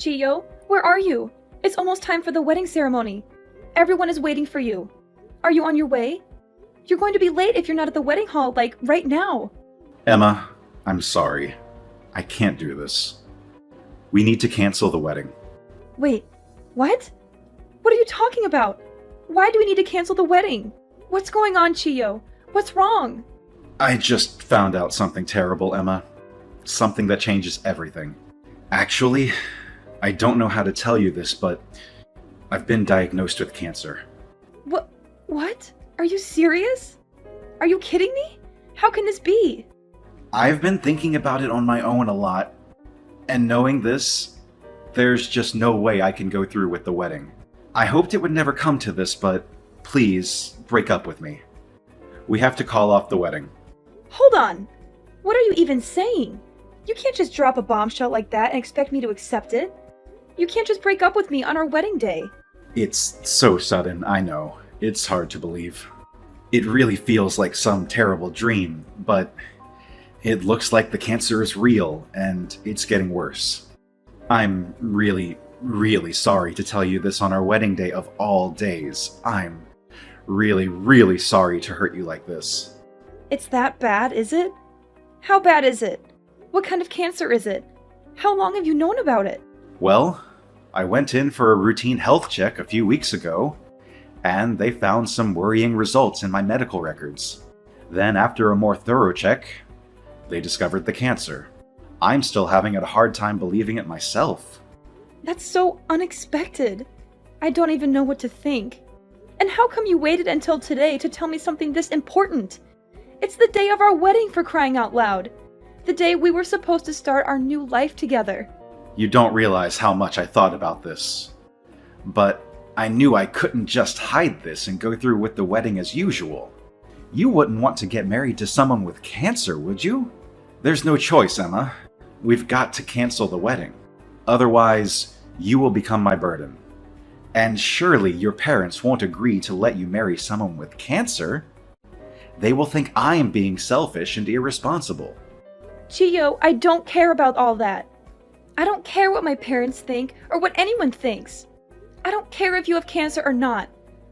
Chiyo, where are you? It's almost time for the wedding ceremony. Everyone is waiting for you. Are you on your way? You're going to be late if you're not at the wedding hall, like, right now. Emma, I'm sorry. I can't do this. We need to cancel the wedding. Wait, what? What are you talking about? Why do we need to cancel the wedding? What's going on, Chiyo? What's wrong? I just found out something terrible, Emma. Something that changes everything. Actually, I don't know how to tell you this, but I've been diagnosed with cancer. What? Are you serious? Are you kidding me? How can this be? I've been thinking about it on my own a lot, and knowing this, there's just no way I can go through with the wedding. I hoped it would never come to this, but please, break up with me. We have to call off the wedding. Hold on! What are you even saying? You can't just drop a bombshell like that and expect me to accept it. You can't just break up with me on our wedding day. It's so sudden, I know. It's hard to believe. It really feels like some terrible dream, but it looks like the cancer is real, and it's getting worse. I'm really sorry to tell you this on our wedding day of all days. I'm really sorry to hurt you like this. It's that bad, is it? How bad is it? What kind of cancer is it? How long have you known about it? Well, I went in for a routine health check a few weeks ago, and they found some worrying results in my medical records. Then, after a more thorough check, they discovered the cancer. I'm still having a hard time believing it myself. That's so unexpected. I don't even know what to think. And how come you waited until today to tell me something this important? It's the day of our wedding, for crying out loud. The day we were supposed to start our new life together. You don't realize how much I thought about this. But I knew I couldn't just hide this and go through with the wedding as usual. You wouldn't want to get married to someone with cancer, would you? There's no choice, Emma. We've got to cancel the wedding. Otherwise, you will become my burden. And surely your parents won't agree to let you marry someone with cancer. They will think I am being selfish and irresponsible. Chiyo, I don't care about all that. I don't care what my parents think or what anyone thinks. I don't care if you have cancer or not.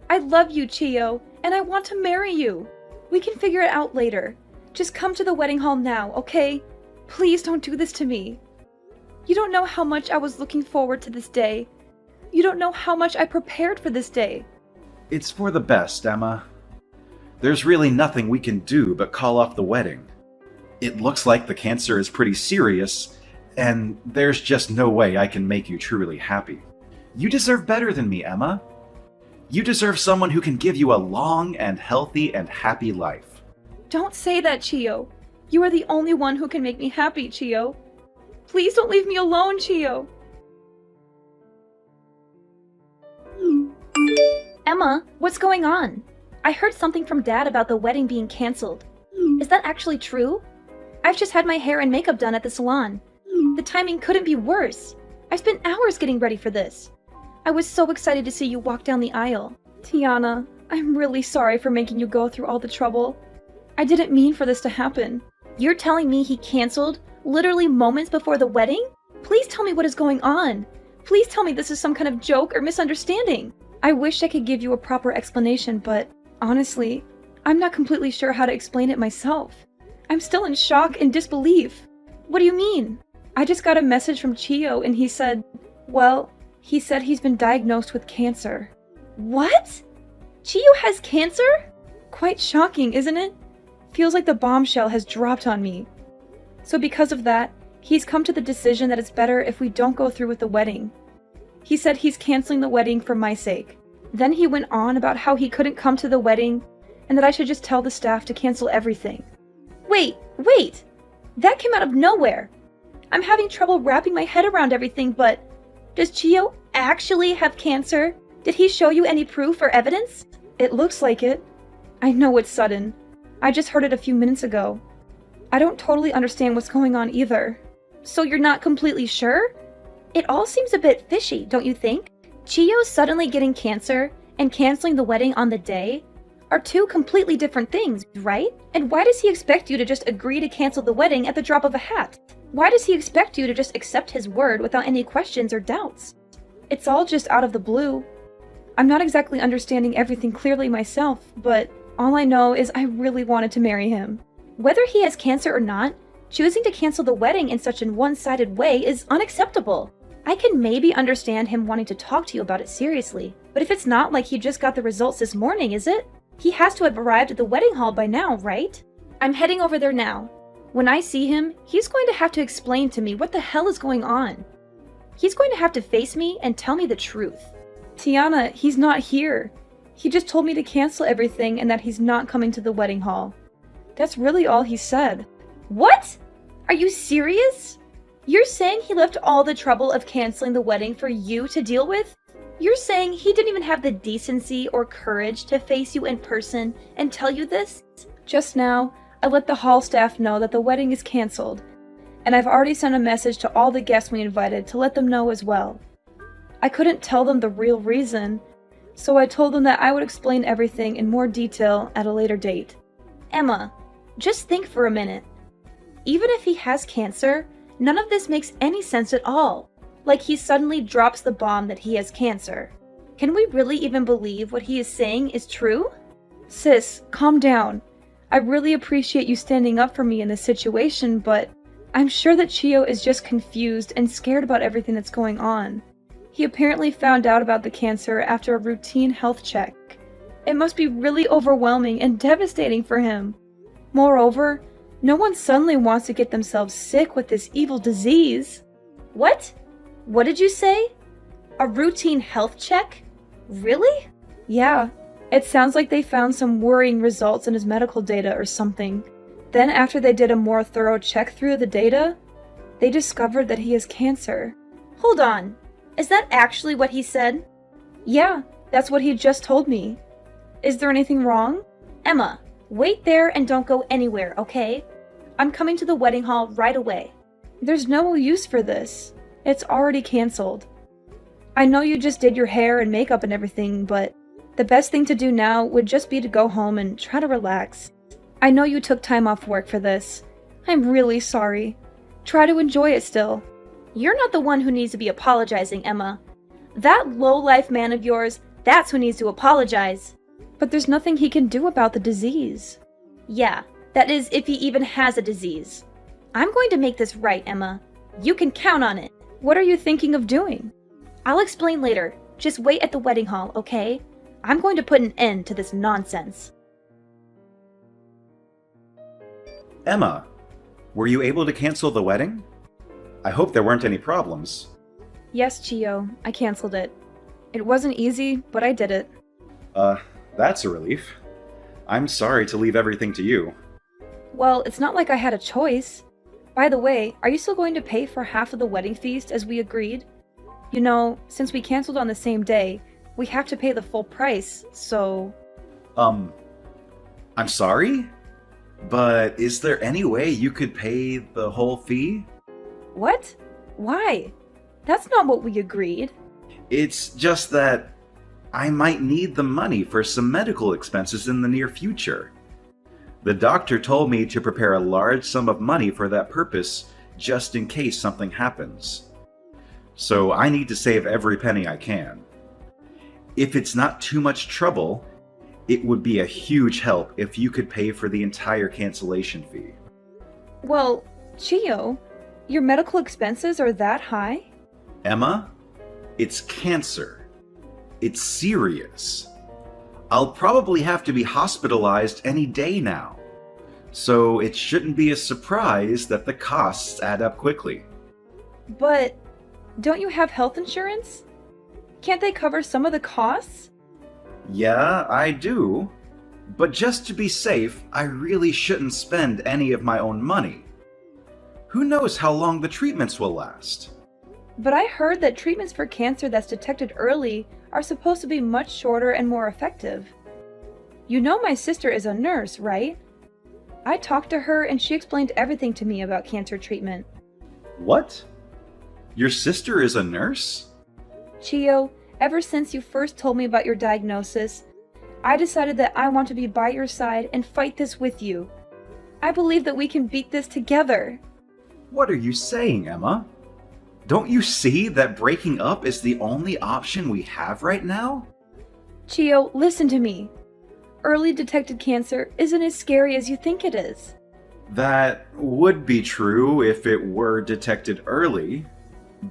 I love you, Chiyo, and I want to marry you. We can figure it out later. Just come to the wedding hall now, okay? Please don't do this to me. You don't know how much I was looking forward to this day. You don't know how much I prepared for this day. It's for the best, Emma. There's really nothing we can do but call off the wedding. It looks like the cancer is pretty serious, and there's just no way I can make you truly happy. You deserve better than me, Emma. You deserve someone who can give you a long and healthy and happy life. Don't say that, Chiyo. You are the only one who can make me happy, Chiyo. Please don't leave me alone, Chiyo. Emma, what's going on? I heard something from Dad about the wedding being canceled. Is that actually true? I've just had my hair and makeup done at the salon. The timing couldn't be worse. I spent hours getting ready for this. I was so excited to see you walk down the aisle. Tiana, I'm really sorry for making you go through all the trouble. I didn't mean for this to happen. You're telling me he canceled literally moments before the wedding? Please tell me what is going on. Please tell me this is some kind of joke or misunderstanding. I wish I could give you a proper explanation, but honestly, I'm not completely sure how to explain it myself. I'm still in shock and disbelief. What do you mean? I just got a message from Chiyo and he said he's been diagnosed with cancer. What? Chiyo has cancer? Quite shocking, isn't it? Feels like the bombshell has dropped on me. So because of that, he's come to the decision that it's better if we don't go through with the wedding. He said he's canceling the wedding for my sake. Then he went on about how he couldn't come to the wedding and that I should just tell the staff to cancel everything. Wait! That came out of nowhere! I'm having trouble wrapping my head around everything, but does Chiyo actually have cancer? Did he show you any proof or evidence? It looks like it. I know it's sudden. I just heard it a few minutes ago. I don't totally understand what's going on either. So you're not completely sure? It all seems a bit fishy, don't you think? Chiyo suddenly getting cancer and canceling the wedding on the day are two completely different things, right? And why does he expect you to just agree to cancel the wedding at the drop of a hat? Why does he expect you to just accept his word without any questions or doubts? It's all just out of the blue. I'm not exactly understanding everything clearly myself, but all I know is I really wanted to marry him. Whether he has cancer or not, choosing to cancel the wedding in such a one-sided way is unacceptable. I can maybe understand him wanting to talk to you about it seriously, but if it's not like he just got the results this morning, is it? He has to have arrived at the wedding hall by now, right? I'm heading over there now. When I see him, he's going to have to explain to me what the hell is going on. He's going to have to face me and tell me the truth. Tiana, he's not here. He just told me to cancel everything and that he's not coming to the wedding hall. That's really all he said. What? Are you serious? You're saying he left all the trouble of canceling the wedding for you to deal with? You're saying he didn't even have the decency or courage to face you in person and tell you this? Just now, I let the hall staff know that the wedding is canceled, and I've already sent a message to all the guests we invited to let them know as well. I couldn't tell them the real reason, so I told them that I would explain everything in more detail at a later date. Emma, just think for a minute. Even if he has cancer, none of this makes any sense at all. Like he suddenly drops the bomb that he has cancer. Can we really even believe what he is saying is true? Sis, calm down. I really appreciate you standing up for me in this situation, but I'm sure that Chio is just confused and scared about everything that's going on. He apparently found out about the cancer after a routine health check. It must be really overwhelming and devastating for him. Moreover, no one suddenly wants to get themselves sick with this evil disease. What? What did you say? A routine health check? Really? Yeah. It sounds like they found some worrying results in his medical data or something. Then after they did a more thorough check through the data, they discovered that he has cancer. Hold on. Is that actually what he said? Yeah, that's what he just told me. Is there anything wrong? Emma, wait there and don't go anywhere, okay? I'm coming to the wedding hall right away. There's no use for this. It's already canceled. I know you just did your hair and makeup and everything, but the best thing to do now would just be to go home and try to relax. I know you took time off work for this. I'm really sorry. Try to enjoy it still. You're not the one who needs to be apologizing, Emma. That low-life man of yours, that's who needs to apologize. But there's nothing he can do about the disease. Yeah, that is if he even has a disease. I'm going to make this right, Emma. You can count on it. What are you thinking of doing? I'll explain later. Just wait at the wedding hall, okay? I'm going to put an end to this nonsense. Emma, were you able to cancel the wedding? I hope there weren't any problems. Yes, Chio, I canceled it. It wasn't easy, but I did it. That's a relief. I'm sorry to leave everything to you. Well, it's not like I had a choice. By the way, are you still going to pay for half of the wedding feast as we agreed? You know, since we canceled on the same day, we have to pay the full price, so... I'm sorry? But is there any way you could pay the whole fee? What? Why? That's not what we agreed. It's just that I might need the money for some medical expenses in the near future. The doctor told me to prepare a large sum of money for that purpose, just in case something happens. So I need to save every penny I can. If it's not too much trouble, it would be a huge help if you could pay for the entire cancellation fee. Well, Chio, your medical expenses are that high? Emma, it's cancer. It's serious. I'll probably have to be hospitalized any day now. So it shouldn't be a surprise that the costs add up quickly. But don't you have health insurance? Can't they cover some of the costs? Yeah, I do. But just to be safe, I really shouldn't spend any of my own money. Who knows how long the treatments will last? But I heard that treatments for cancer that's detected early are supposed to be much shorter and more effective. You know my sister is a nurse, right? I talked to her and she explained everything to me about cancer treatment. What? Your sister is a nurse? Chio, ever since you first told me about your diagnosis, I decided that I want to be by your side and fight this with you. I believe that we can beat this together. What are you saying, Emma? Don't you see that breaking up is the only option we have right now? Chio, listen to me. Early detected cancer isn't as scary as you think it is. That would be true if it were detected early,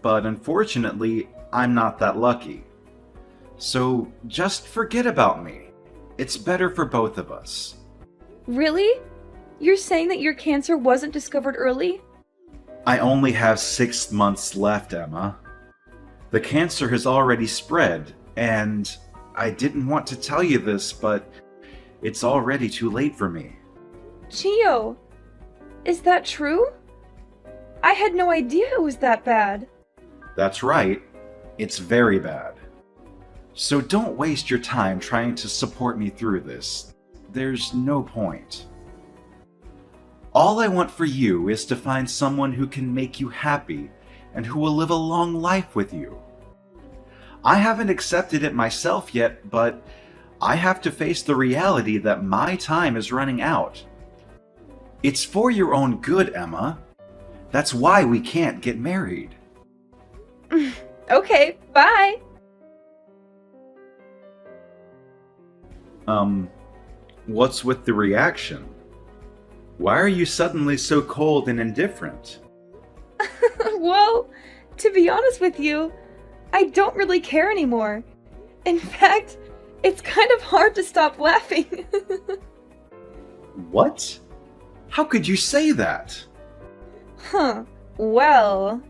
but unfortunately, I'm not that lucky. So just forget about me. It's better for both of us. Really? You're saying that your cancer wasn't discovered early? I only have 6 months left, Emma. The cancer has already spread, and I didn't want to tell you this, but it's already too late for me. Chio, is that true? I had no idea it was that bad. That's right. It's very bad. So don't waste your time trying to support me through this. There's no point. All I want for you is to find someone who can make you happy and who will live a long life with you. I haven't accepted it myself yet, but I have to face the reality that my time is running out. It's for your own good, Emma. That's why we can't get married. Okay, bye. What's with the reaction? Why are you suddenly so cold and indifferent? Well, to be honest with you, I don't really care anymore. In fact, it's kind of hard to stop laughing. What? How could you say that? Well,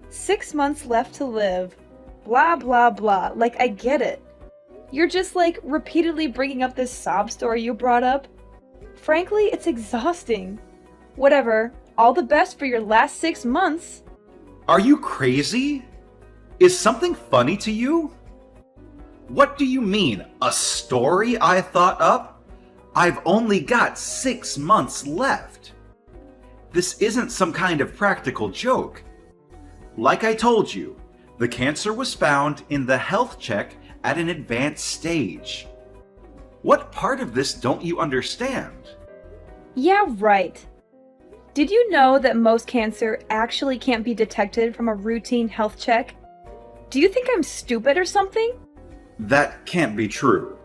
6 months left to live. Blah, blah, blah. Like, I get it. You're just like repeatedly bringing up this sob story you brought up. Frankly, it's exhausting. Whatever. All the best for your last 6 months. Are you crazy? Is something funny to you? What do you mean, a story I thought up? I've only got 6 months left. This isn't some kind of practical joke. Like I told you, the cancer was found in the health check at an advanced stage. What part of this don't you understand? Yeah, right. Did you know that most cancer actually can't be detected from a routine health check? Do you think I'm stupid or something? That can't be true.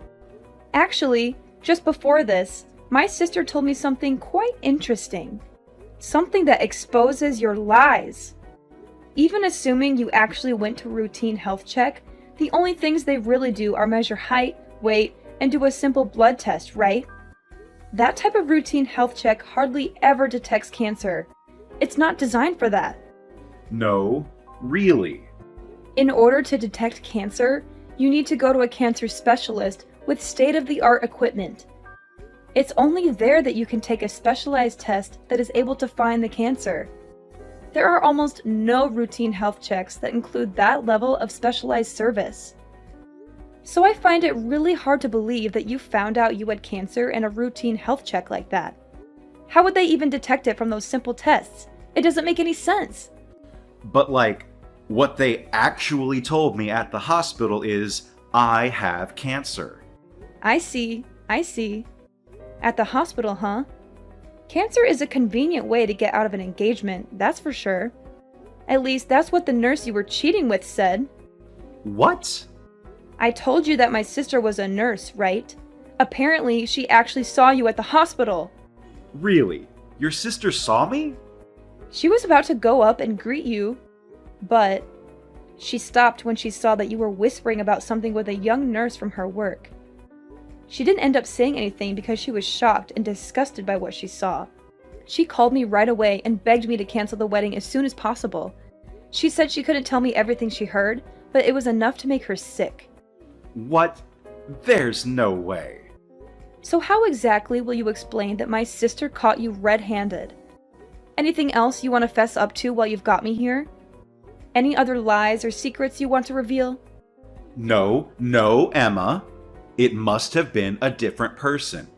Actually, just before this, my sister told me something quite interesting. Something that exposes your lies. Even assuming you actually went to routine health check, the only things they really do are measure height, weight, and do a simple blood test, right? That type of routine health check hardly ever detects cancer. It's not designed for that. No, really. In order to detect cancer, you need to go to a cancer specialist with state-of-the-art equipment. It's only there that you can take a specialized test that is able to find the cancer. There are almost no routine health checks that include that level of specialized service. So I find it really hard to believe that you found out you had cancer in a routine health check like that. How would they even detect it from those simple tests? It doesn't make any sense. But what they actually told me at the hospital is I have cancer. I see. At the hospital, huh? Cancer is a convenient way to get out of an engagement, that's for sure. At least that's what the nurse you were cheating with said. What? I told you that my sister was a nurse, right? Apparently, she actually saw you at the hospital. Really? Your sister saw me? She was about to go up and greet you, but she stopped when she saw that you were whispering about something with a young nurse from her work. She didn't end up saying anything because she was shocked and disgusted by what she saw. She called me right away and begged me to cancel the wedding as soon as possible. She said she couldn't tell me everything she heard, but it was enough to make her sick. What? There's no way. So how exactly will you explain that my sister caught you red-handed? Anything else you want to fess up to while you've got me here? Any other lies or secrets you want to reveal? No, Emma. It must have been a different person.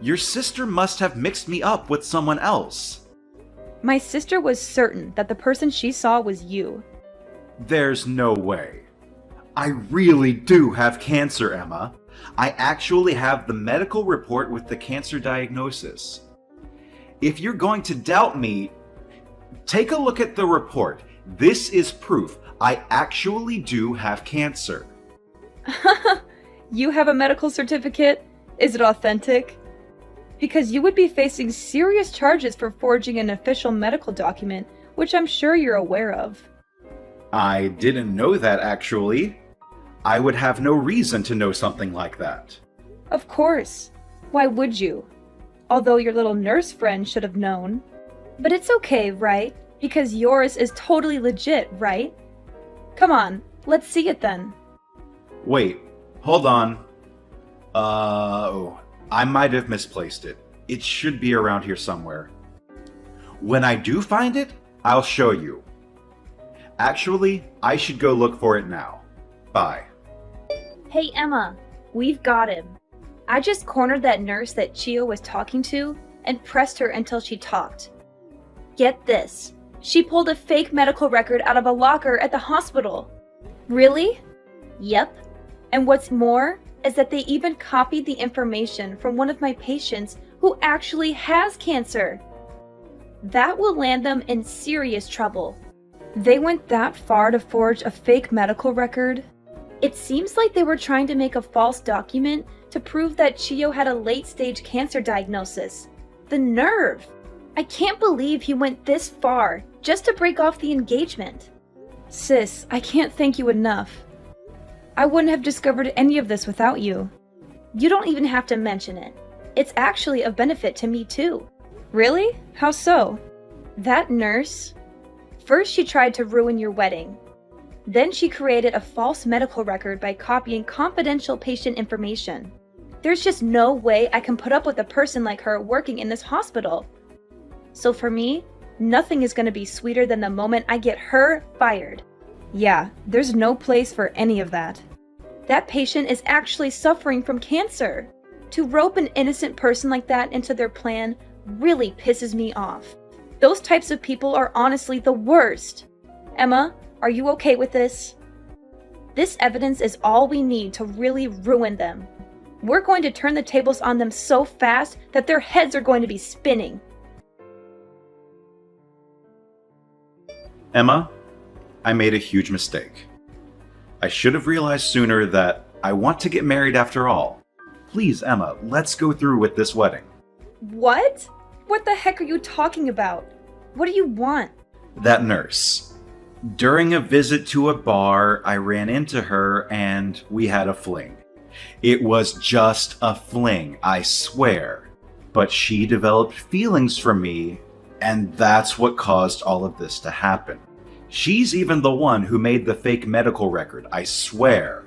Your sister must have mixed me up with someone else. My sister was certain that the person she saw was you. There's no way. I really do have cancer, Emma. I actually have the medical report with the cancer diagnosis. If you're going to doubt me, Take a look at the report. This is proof I actually do have cancer. You have a medical certificate? Is it authentic? Because you would be facing serious charges for forging an official medical document, which I'm sure you're aware of. I didn't know that, actually. I would have no reason to know something like that. Of course. Why would you? Although your little nurse friend should have known. But it's okay, right? Because yours is totally legit, right? Come on, let's see it then. Wait, hold on. Oh, I might have misplaced it. It should be around here somewhere. When I do find it, I'll show you. Actually, I should go look for it now. Bye. Hey Emma, we've got him. I just cornered that nurse that Chio was talking to and pressed her until she talked. Get this. She pulled a fake medical record out of a locker at the hospital. Really? Yep. And what's more is that they even copied the information from one of my patients who actually has cancer. That will land them in serious trouble. They went that far to forge a fake medical record? It seems like they were trying to make a false document to prove that Chio had a late-stage cancer diagnosis. The nerve! I can't believe he went this far just to break off the engagement. Sis, I can't thank you enough. I wouldn't have discovered any of this without you. You don't even have to mention it. It's actually of benefit to me too. Really? How so? That nurse? First she tried to ruin your wedding. Then she created a false medical record by copying confidential patient information. There's just no way I can put up with a person like her working in this hospital. So for me, nothing is going to be sweeter than the moment I get her fired. Yeah, there's no place for any of that. That patient is actually suffering from cancer. To rope an innocent person like that into their plan really pisses me off. Those types of people are honestly the worst. Emma, are you okay with this? This evidence is all we need to really ruin them. We're going to turn the tables on them so fast that their heads are going to be spinning. Emma, I made a huge mistake. I should have realized sooner that I want to get married after all. Please, Emma, let's go through with this wedding. What? What the heck are you talking about? What do you want? That nurse. During a visit to a bar, I ran into her and we had a fling. It was just a fling, I swear. But she developed feelings for me, and that's what caused all of this to happen. She's even the one who made the fake medical record, I swear.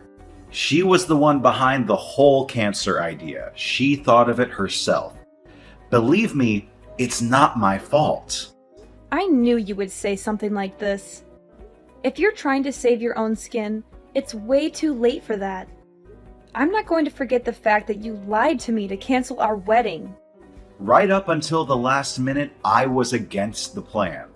She was the one behind the whole cancer idea. She thought of it herself. Believe me, it's not my fault. I knew you would say something like this. If you're trying to save your own skin, it's way too late for that. I'm not going to forget the fact that you lied to me to cancel our wedding. Right up until the last minute, I was against the plan.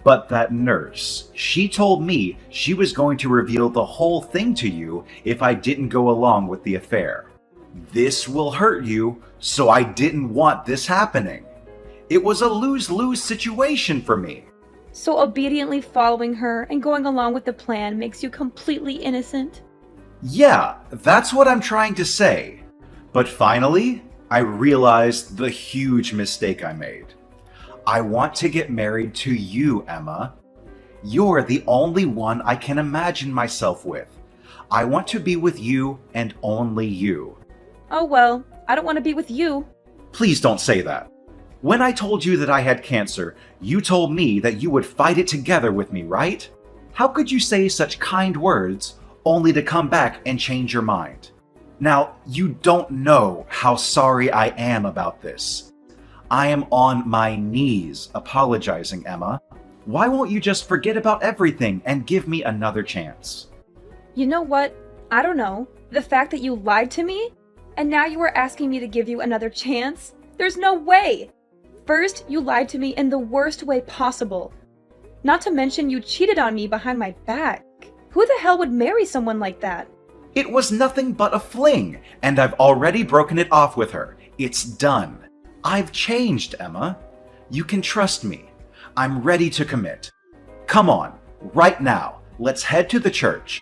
But that nurse, she told me she was going to reveal the whole thing to you if I didn't go along with the affair. This will hurt you, so I didn't want this happening. It was a lose-lose situation for me. So obediently following her and going along with the plan makes you completely innocent? Yeah, that's what I'm trying to say. But finally, I realized the huge mistake I made. I want to get married to you, Emma. You're the only one I can imagine myself with. I want to be with you and only you. Oh well, I don't want to be with you. Please don't say that. When I told you that I had cancer, you told me that you would fight it together with me, right? How could you say such kind words only to come back and change your mind? Now, you don't know how sorry I am about this. I am on my knees apologizing, Emma. Why won't you just forget about everything and give me another chance? You know what? I don't know. The fact that you lied to me? And now you are asking me to give you another chance? There's no way! First, you lied to me in the worst way possible. Not to mention you cheated on me behind my back. Who the hell would marry someone like that? It was nothing but a fling, and I've already broken it off with her. It's done. I've changed, Emma. You can trust me. I'm ready to commit. Come on, right now, let's head to the church.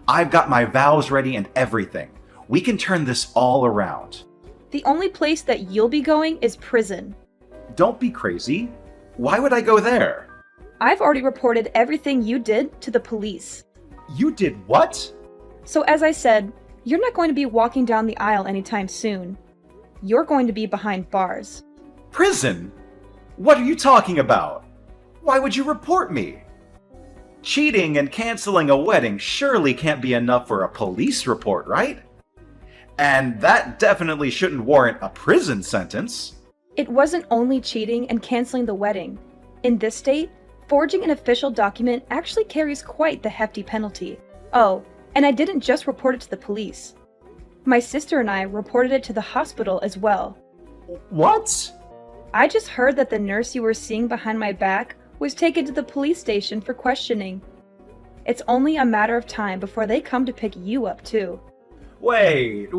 I've got my vows ready and everything. We can turn this all around. The only place that you'll be going is prison. Don't be crazy. Why would I go there? I've already reported everything you did to the police. You did what? So as I said, you're not going to be walking down the aisle anytime soon. You're going to be behind bars. Prison? What are you talking about? Why would you report me? Cheating and canceling a wedding surely can't be enough for a police report, right? And that definitely shouldn't warrant a prison sentence. It wasn't only cheating and canceling the wedding. In this state, forging an official document actually carries quite the hefty penalty. Oh, and I didn't just report it to the police. My sister and I reported it to the hospital as well. What? I just heard that the nurse you were seeing behind my back was taken to the police station for questioning. It's only a matter of time before they come to pick you up too. Wait.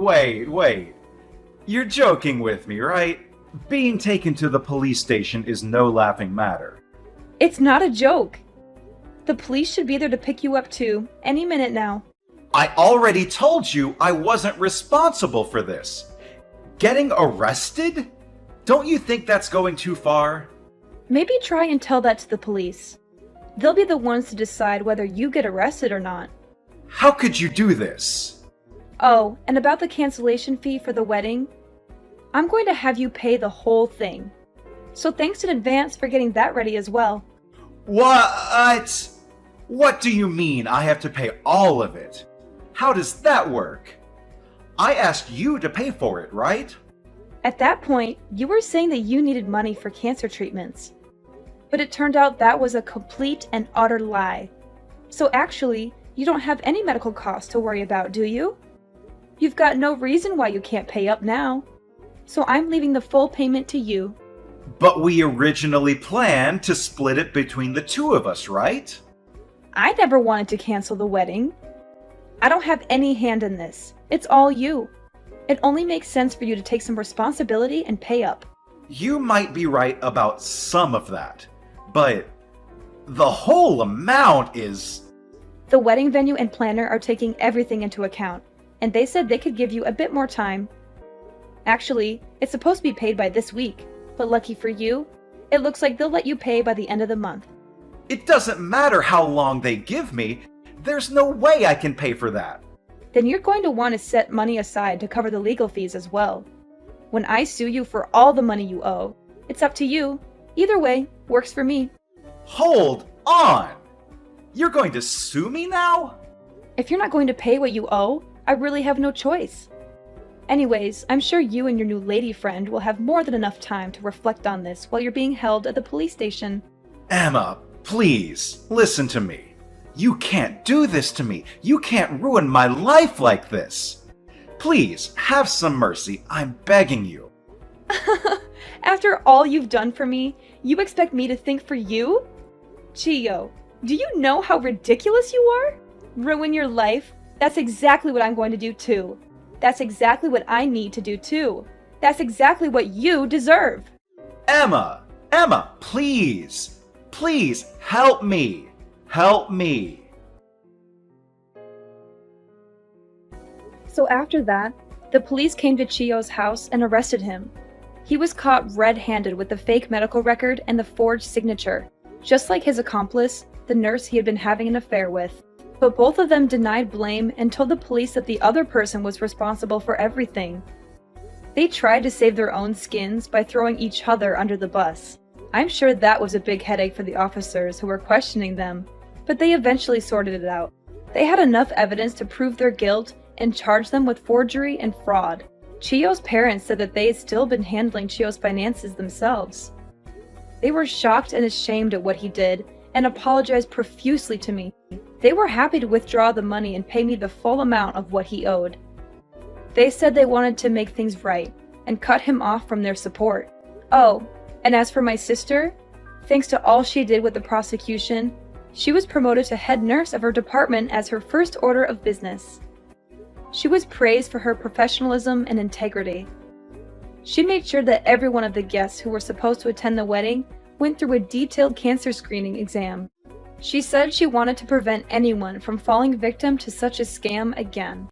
You're joking with me, right? Being taken to the police station is no laughing matter. It's not a joke. The police should be there to pick you up too, any minute now. I already told you I wasn't responsible for this. Getting arrested? Don't you think that's going too far? Maybe try and tell that to the police. They'll be the ones to decide whether you get arrested or not. How could you do this? Oh, and about the cancellation fee for the wedding, I'm going to have you pay the whole thing. So thanks in advance for getting that ready as well. What? What do you mean I have to pay all of it? How does that work? I asked you to pay for it, right? At that point, you were saying that you needed money for cancer treatments. But it turned out that was a complete and utter lie. So actually, you don't have any medical costs to worry about, do you? You've got no reason why you can't pay up now. So I'm leaving the full payment to you. But we originally planned to split it between the two of us, right? I never wanted to cancel the wedding. I don't have any hand in this. It's all you. It only makes sense for you to take some responsibility and pay up. You might be right about some of that, but the whole amount is... The wedding venue and planner are taking everything into account, and they said they could give you a bit more time. Actually, it's supposed to be paid by this week, but lucky for you, it looks like they'll let you pay by the end of the month. It doesn't matter how long they give me. There's no way I can pay for that. Then you're going to want to set money aside to cover the legal fees as well. When I sue you for all the money you owe, it's up to you. Either way, works for me. Hold on! You're going to sue me now? If you're not going to pay what you owe, I really have no choice. Anyways, I'm sure you and your new lady friend will have more than enough time to reflect on this while you're being held at the police station. Emma, please, listen to me. You can't do this to me. You can't ruin my life like this. Please, have some mercy. I'm begging you. After all you've done for me, you expect me to think for you? Chiyo, do you know how ridiculous you are? Ruin your life? That's exactly what I'm going to do too. That's exactly what I need to do too. That's exactly what you deserve. Emma, please, please help me. Help me. So after that, the police came to Chiyo's house and arrested him. He was caught red-handed with the fake medical record and the forged signature, just like his accomplice, the nurse he had been having an affair with. But both of them denied blame and told the police that the other person was responsible for everything. They tried to save their own skins by throwing each other under the bus. I'm sure that was a big headache for the officers who were questioning them, but they eventually sorted it out. They had enough evidence to prove their guilt and charge them with forgery and fraud. Chiyo's parents said that they had still been handling Chiyo's finances themselves. They were shocked and ashamed at what he did and apologized profusely to me. They were happy to withdraw the money and pay me the full amount of what he owed. They said they wanted to make things right and cut him off from their support. Oh, and as for my sister, thanks to all she did with the prosecution, she was promoted to head nurse of her department as her first order of business. She was praised for her professionalism and integrity. She made sure that every one of the guests who were supposed to attend the wedding went through a detailed cancer screening exam. She said she wanted to prevent anyone from falling victim to such a scam again.